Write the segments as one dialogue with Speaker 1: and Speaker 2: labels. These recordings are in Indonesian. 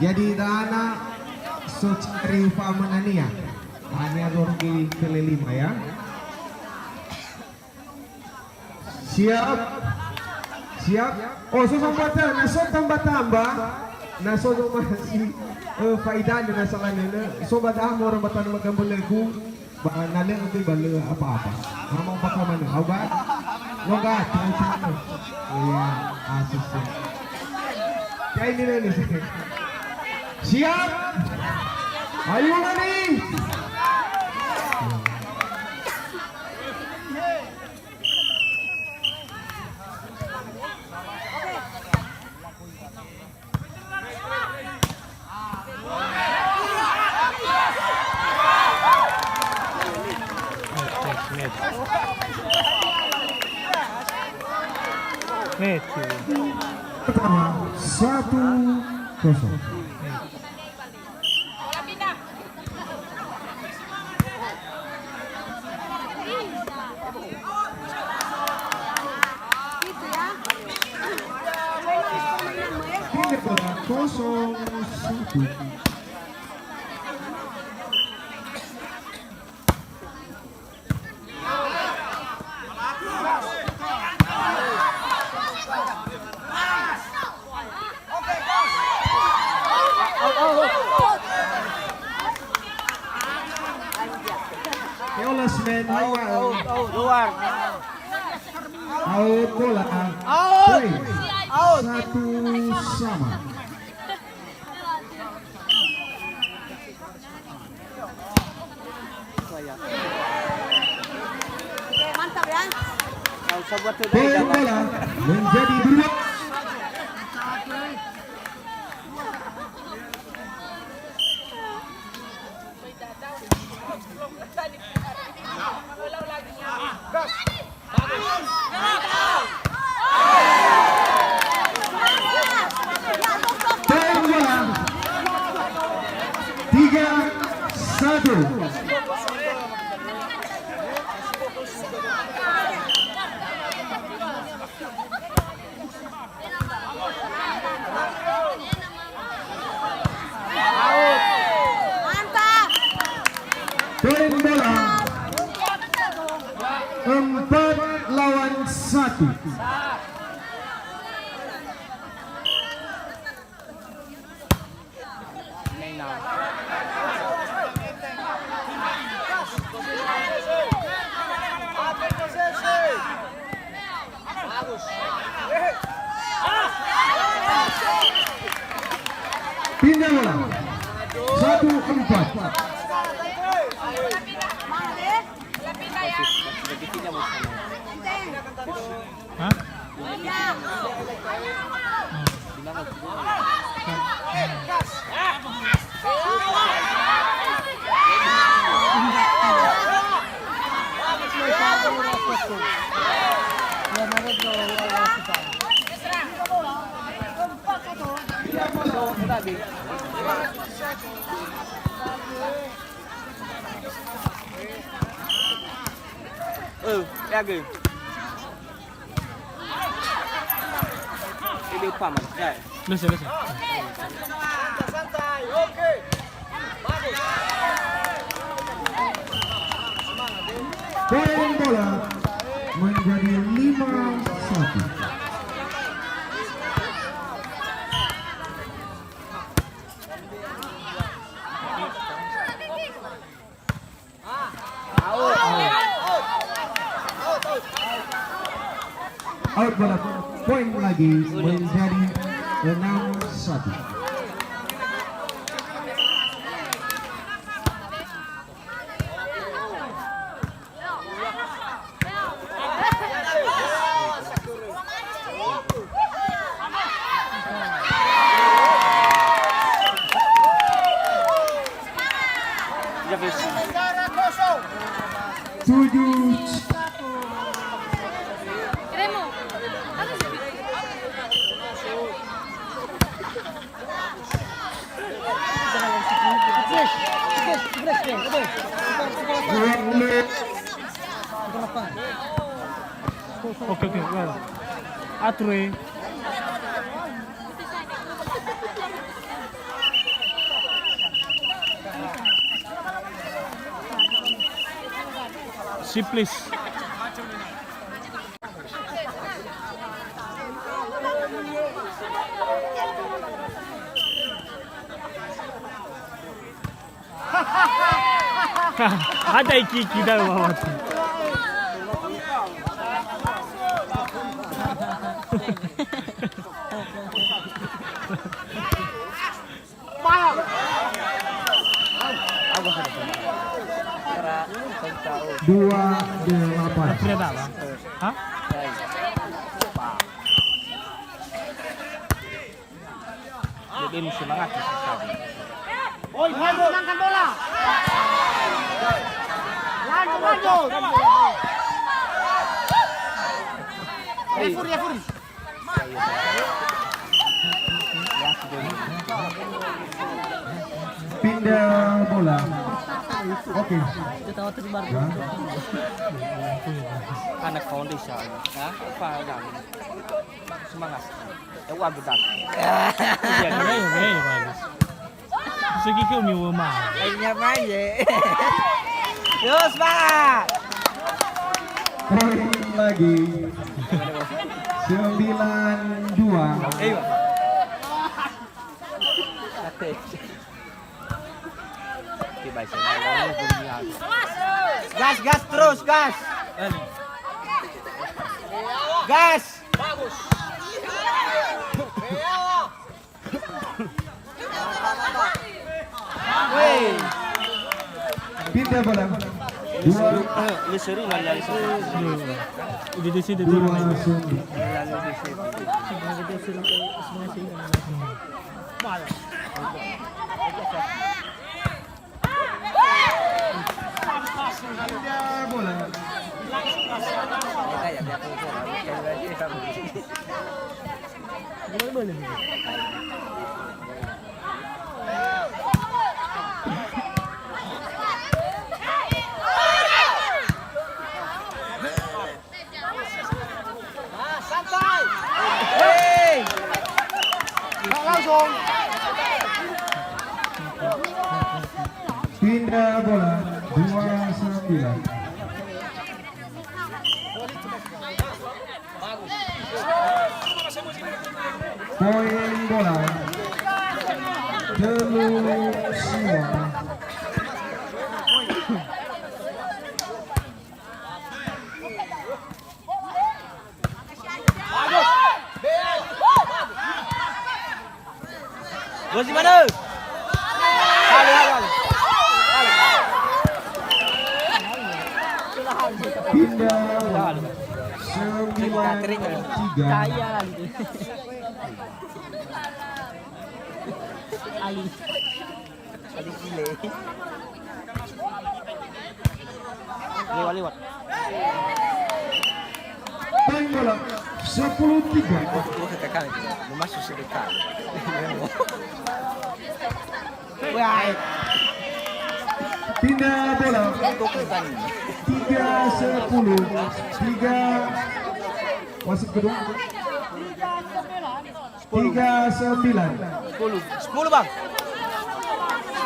Speaker 1: Jadi dana Sucari Famanania hanya Gorgi kali 5 ya. Siap. Siap. Oh, susumbatan, naso tambah-tambah. Naso masih faidah dan nasalan nila. So badah mo orang batan magambulagu. Baka nalin ito balo apa-apa. Mamang baka man. Oba? Loga, tingin-tingin. Ayan, asus yan. Kaya nila nila. Siap. Ayo na nih. Pertama 1-0. Kosong 1. Keolas men
Speaker 2: Luar.
Speaker 1: out bola.
Speaker 2: Out.
Speaker 1: 1 sama.
Speaker 2: Mantap ya. Kau buat
Speaker 1: Poin bola menjadi 2. Poin bola 3-1. Poin bola 4-1. Pindah bola 1-4.
Speaker 3: Hah?
Speaker 2: Lagi. Ini paman. Ya.
Speaker 3: Lose.
Speaker 2: Santai. Oke.
Speaker 1: Poin bola menjadi 5-1. Out bola, poin lagi menjadi 6-1. Tujuh.
Speaker 3: Oke, well. Atur. Shift please. Ada Kiki daw bawat.
Speaker 1: Dua delapan.
Speaker 3: Ternyata apa? Hah?
Speaker 2: Jadi mesti semangat sekali.
Speaker 4: Oi, Hego, angkat bola. Lanjut. Refuri.
Speaker 1: Pindah bola. Oke. Ya.
Speaker 2: Anak foundation. Hah? Apa dan semangat. Ya wah betul.
Speaker 3: Very bagus. Segi ke mi wa ma.
Speaker 2: Kayaknya main ya. Yo semangat.
Speaker 1: Poin lagi. 9-2.
Speaker 2: Ayo. Tiba gas terus gas. Gas. Bagus. Woi.
Speaker 1: Pindah bola. Dua.
Speaker 2: Lu seru lalu
Speaker 3: Di sini
Speaker 1: Dua langsung. Pindah bola.
Speaker 2: Hei.
Speaker 4: Langsung.
Speaker 1: Pindah bola. 29. Poin bola. Semua.
Speaker 2: Gol di mana?
Speaker 1: Pindah bola. 9-3.
Speaker 2: Ali gile. Lewat.
Speaker 1: Poin bola. 10-3.
Speaker 2: Tekan. Masuk sedekah. Wah,
Speaker 1: Pindah bola. 3-10. 3 wasit kedua. 3-9.
Speaker 2: 10 bang.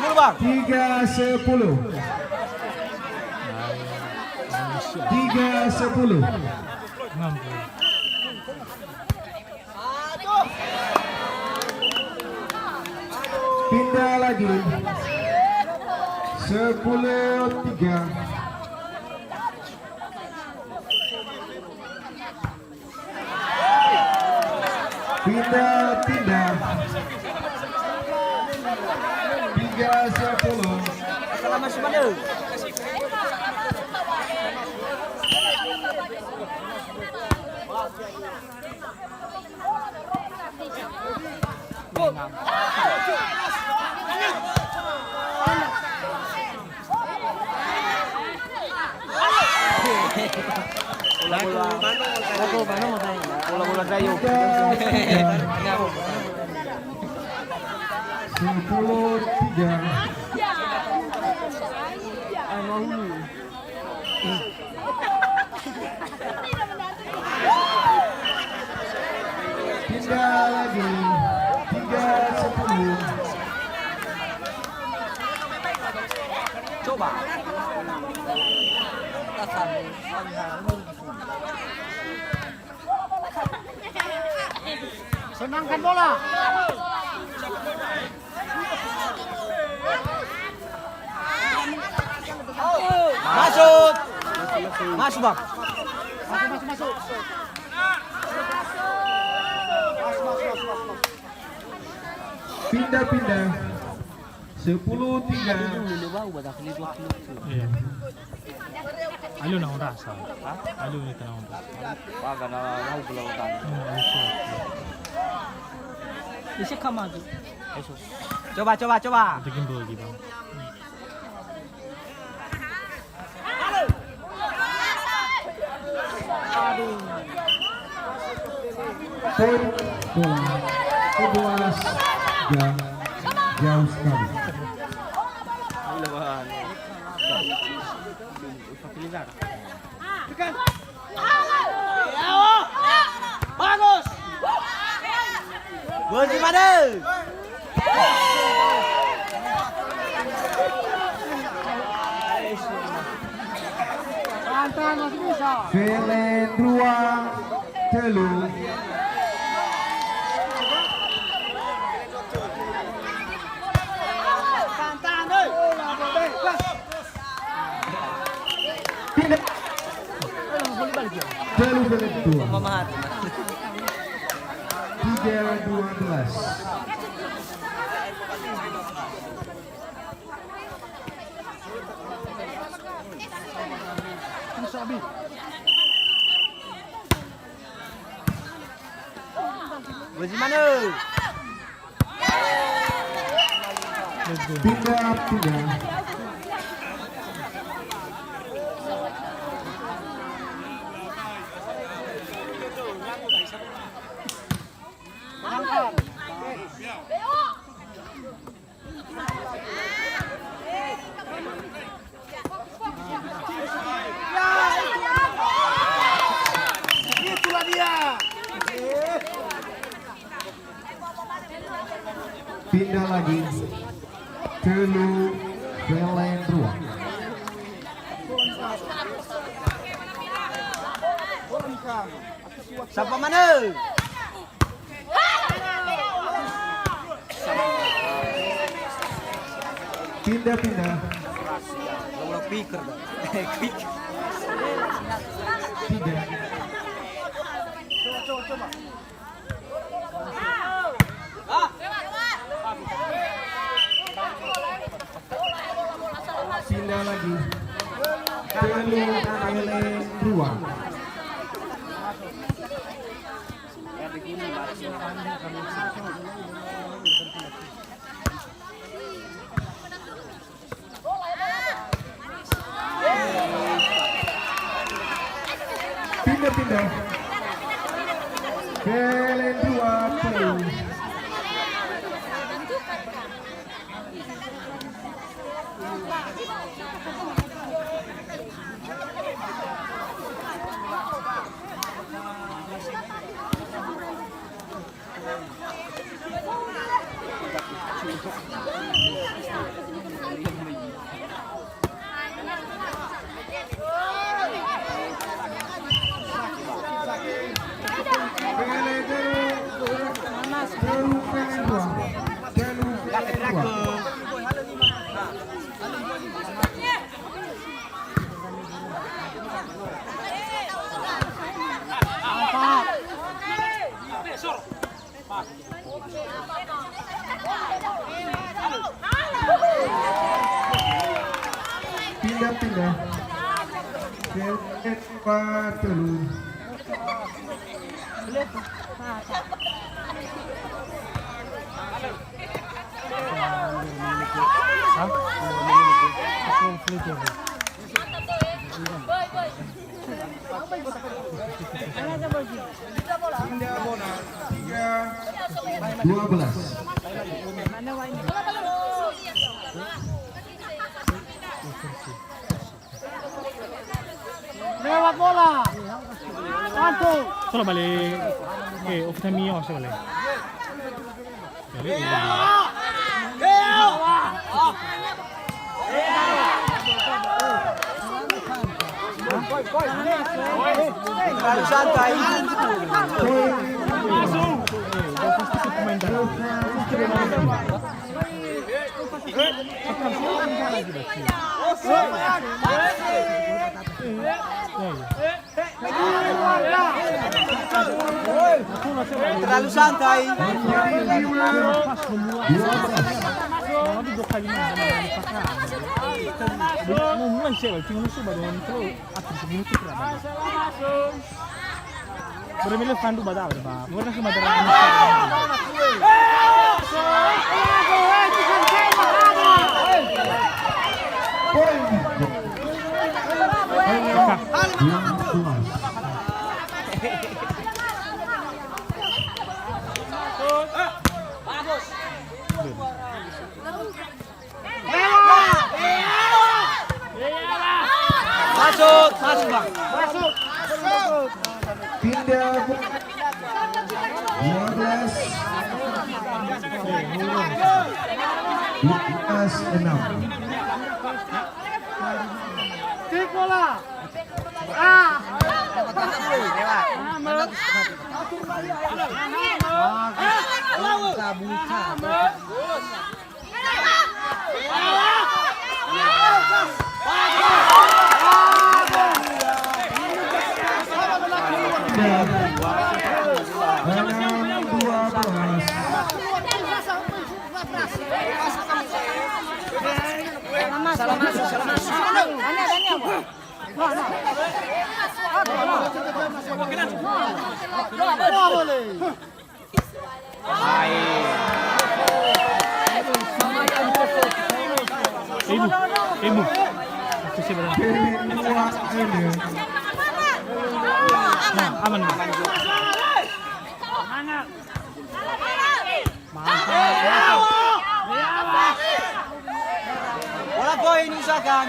Speaker 2: 10 bang.
Speaker 1: 3-10. 3-10.
Speaker 3: 60.
Speaker 1: Pindah lagi. 10-3. Pindah. 3-10.
Speaker 2: Salah masuk mana? Bola Dayu.
Speaker 1: 10-3. Pindah lagi. 3-10.
Speaker 2: Coba.
Speaker 4: Senangkan bola.
Speaker 2: Masuk. Masuk, Bang.
Speaker 4: Masuk.
Speaker 1: Pindah-pindah. 10-3.
Speaker 2: Dulu bau badak ni 2 kilo.
Speaker 3: Iya. Alu na orang rasa. Alu ni tanah orang.
Speaker 2: Waga na mau belautan.
Speaker 3: Bisa kama tu.
Speaker 2: Coba.
Speaker 3: Kita gimbal lagi bang.
Speaker 1: Point bola. 11 jauh sekali.
Speaker 2: Lawan. Facilitar.
Speaker 4: Bagus.
Speaker 2: Gol di mana?
Speaker 4: Tahan masih bisa.
Speaker 1: Velen ruang telu.
Speaker 4: Tahan oi.
Speaker 1: Pindah. Telu Velen dua.
Speaker 2: Pemahat.
Speaker 1: 3-12.
Speaker 4: Sabi.
Speaker 2: Gol di mana?
Speaker 1: Pindah.
Speaker 4: Itulah dia.
Speaker 1: Pindah lagi. Telu Velen ruang.
Speaker 2: Siapa mana?
Speaker 1: Pindah.
Speaker 2: Lo pikir dah. Quick.
Speaker 1: Tidak.
Speaker 4: Coba.
Speaker 1: Pindah lagi. Telu Velen ruang. Pindah. Velen dua telu. Pindah. Keempat telu. Pindah bola 3-12.
Speaker 4: Lewat bola. Satu.
Speaker 3: Kalau balik, overtime ni saya balik. Balik.
Speaker 2: Terlalu santai. Terlalu santai.
Speaker 3: Bermilih fandu badal, Pak. Bukan sih badal.
Speaker 2: Masuk bang.
Speaker 1: Pindah 12 6.
Speaker 4: Kick bola.
Speaker 3: Ibu. Itu sih benar. Nah, aman.
Speaker 2: Bola poin usahakan.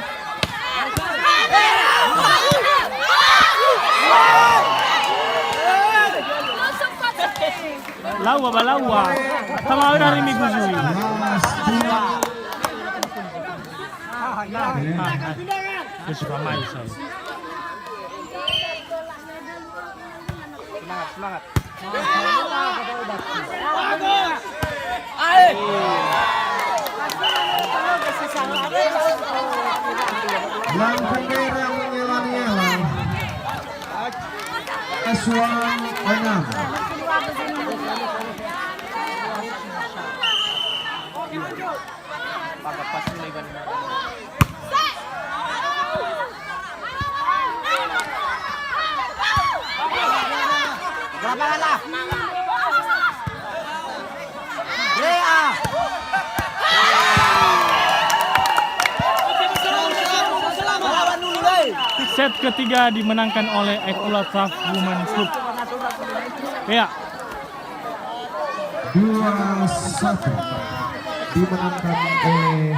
Speaker 3: Lawa balawa. Sama dari Miguzui. Dia suka main saya.
Speaker 2: Semangat.
Speaker 1: Lampu merah menyala-nyala. Aswan 6.
Speaker 2: Pakai pas ini kan. Lapangan lah.
Speaker 3: Set ketiga dimenangkan oleh Ekulataf Women Club. Ya.
Speaker 1: 2-1 dimenangkan oleh